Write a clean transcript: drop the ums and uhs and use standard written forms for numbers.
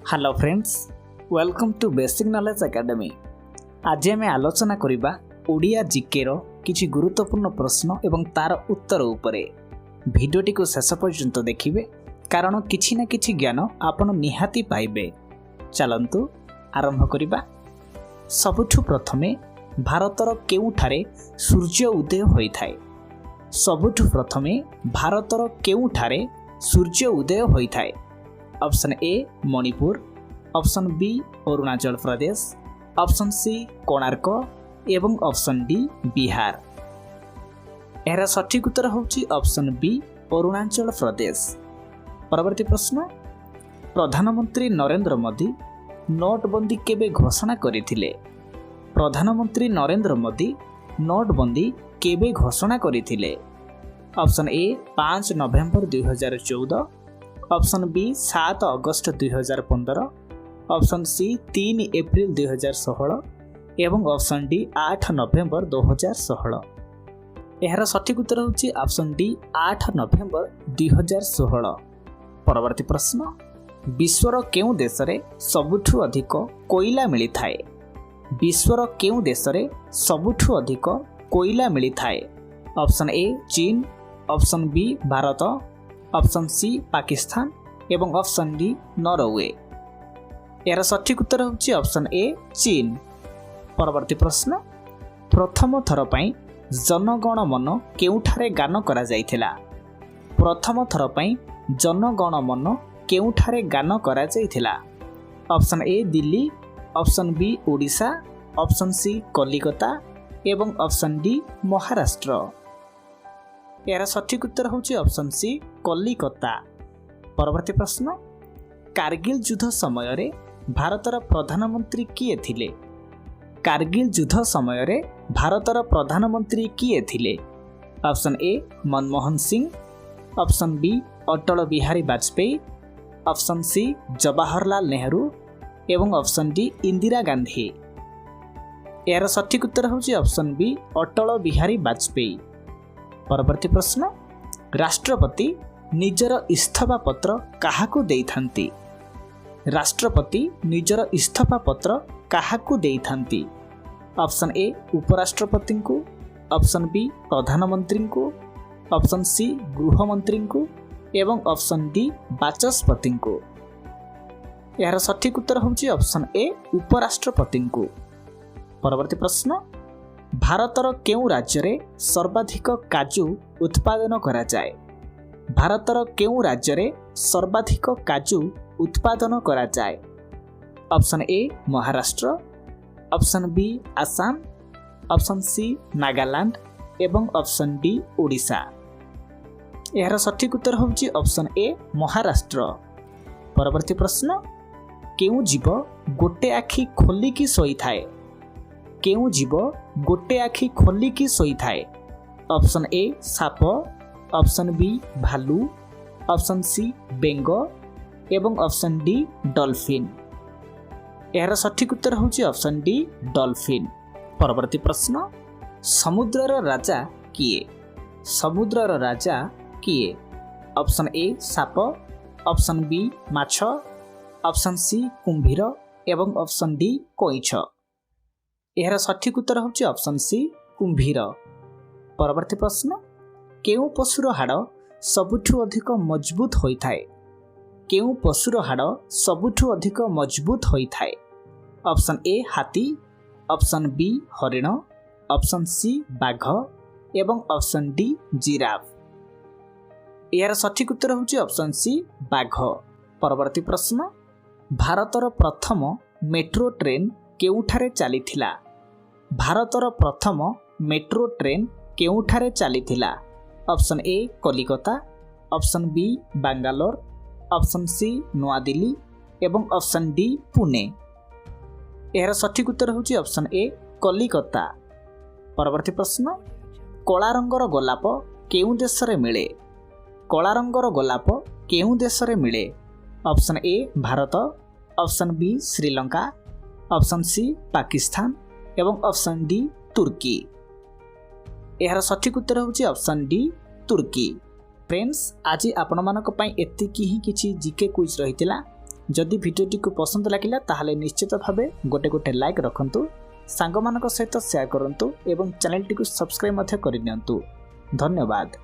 Hello friends, welcome to basic knowledge academy. आज आम आलोचना करिबा ओडिया जीके रो किछि गुरुत्वपूर्ण प्रश्न एवं तार उत्तर उपरे। भिडियोटी को शेष पर्यंत देखिबे कारण किछि ना किछि ज्ञान आपण निहाती पाइबे। चलंतु आरंभ करिबा। सबुठु प्रथमे भारतर केउठारे सूर्य उदय होइथाय? सबुठु प्रथमे भारतर केउठारे सूर्य उदय होइथाय? Option A Manipur, option B Arunachal Pradesh, option C Konark एवं ऑप्शन डी बिहार। एहरा सठिक उत्तर होची ऑप्शन बी अरुणाचल प्रदेश। परवर्ती प्रश्न, प्रधानमंत्री नरेंद्र मोदी नोटबंदी केबे घोषणा करिथिले? प्रधानमंत्री नरेंद्र मोदी नोटबंदी केबे घोषणा करिथिले? Option A 5 November 2014, option B 7 अगस्त 2015, ऑप्शन सी 3 एप्रिल 2016 एवं ऑप्शन डी 8 नवेम्बर 2016। एहरा सठिक उत्तर होची ऑप्शन डी 8 नवेम्बर 2016। परवर्ती प्रश्न, विश्वर केउ देशरे सबुठु अधिक कोयला मिलिथाय? विश्वर केउ देशरे सबुठु अधिक कोयला मिलिथाय? ऑप्शन ए चीन, option B Bharat, option C Pakistan एवं ऑप्शन डी नॉर्वे। यार सठिक उत्तर होची ऑप्शन ए चीन। परवर्ती प्रश्न, प्रथम थर पई जनगण मन केउठारे गान करा जायथिला? प्रथम थर पई जनगण मन केउठारे गान करा जायथिला? Option A Delhi, option B Odisha, option C Kolkata एवं ऑप्शन डी महाराष्ट्र। यार सठिक उत्तर होची ऑप्शन सी कलिकता। परवर्ती प्रश्न, कारगिल युद्ध समय रे भारतर प्रधानमंत्री किए थिले? कारगिल युद्ध समय रे भारतर प्रधानमंत्री किए थिले? Option A Manmohan Singh, option B Atal Bihari Vajpayee, option C Jawaharlal Nehru एवं ऑप्शन डी इंदिरा गांधी। यार सठिक उत्तर होची ऑप्शन बी अटल बिहारी वाजपेयी। परवर्ती प्रश्न, राष्ट्रपति निजर इस्तीफा पत्र काहाकू देइथांती? राष्ट्रपति निजर इस्तीफा पत्र काहाकू देइथांती? ऑप्शन ए उपराष्ट्रपति को, ऑप्शन बी प्रधानमंत्री को, ऑप्शन सी गृहमंत्री को एवं ऑप्शन डी बाचस्पति को। यार सठिक उत्तर होची ऑप्शन ए उपराष्ट्रपति को। परवर्ती प्रश्न, भारतर केउ राज्य रे सर्वाधिक काजू उत्पादन करा जाए? भारतर केउ राज्य रे सर्वाधिक काजू उत्पादन करा जाए? Option A Maharashtra, option B Assam, option C Nagaland एवं ऑप्शन डी ओडिशा। यार सठिक उत्तर होची ऑप्शन ए महाराष्ट्र। परवर्ती प्रश्न, केउ जीव गोटे आखि खोलिकी सोईथाए? केउ जीव गोटे आखि खोलिकी सोईथाए? ऑप्शन ए साप, ऑप्शन बी भालू, ऑप्शन सी बेंग एवं ऑप्शन डी डॉल्फिन। यार सठिक उत्तर होची ऑप्शन डी डॉल्फिन। परवर्ती प्रश्न, समुद्रर राजा किए? समुद्रर राजा किए? ऑप्शन ए साप, ऑप्शन बी माछ, ऑप्शन सी कुंभीर एवं ऑप्शन डी कोइछ। यार सठिक उत्तर होची ऑप्शन सी कुंभीर। परवर्ती प्रश्न, केउ पशुर हाड़ सबुठु अधिक मजबूत होइथाय? केउ पशुर हाड़ सबुठु अधिक मजबूत होइथाय? ऑप्शन ए हाथी, ऑप्शन बी हरिण, ऑप्शन सी बाघ एवं ऑप्शन डी जिराफ। यार सठिक उत्तर होची ऑप्शन सी बाघ। परवर्ती प्रश्न, भारतर प्रथम मेट्रो ट्रेन केउठारे चलीथिला? भारतर प्रथम मेट्रो ट्रेन केउठारे चलीथिला? Option A Kolkata, option B Bangalore, option C नवा दिल्ली एवं ऑप्शन डी पुणे। यार सठिक उत्तर होची ऑप्शन ए कलिकता। परवर्ती प्रश्न, कला रंगर गोलाप केउ देशरे मिले? कला रंगर गोलाप केउ देशरे मिले? Option A Bharat, option B Sri Lanka, option C Pakistan एवं ऑप्शन डी तुर्की। यार सठिक उत्तर होची ऑप्शन डी तुर्की। फ्रेंड्स, आज आपण मानक पई एतिकी ही किछि जीके क्विज रहितिला। जदि भिडियोटी को पसंद लगिला ताहले निश्चित भावे गोटे गोटे लाइक रखंतु, सांगमानक सहित शेयर करंतु एवं चैनल टी को सब्सक्राइब मध्य करिनियंतु। धन्यवाद।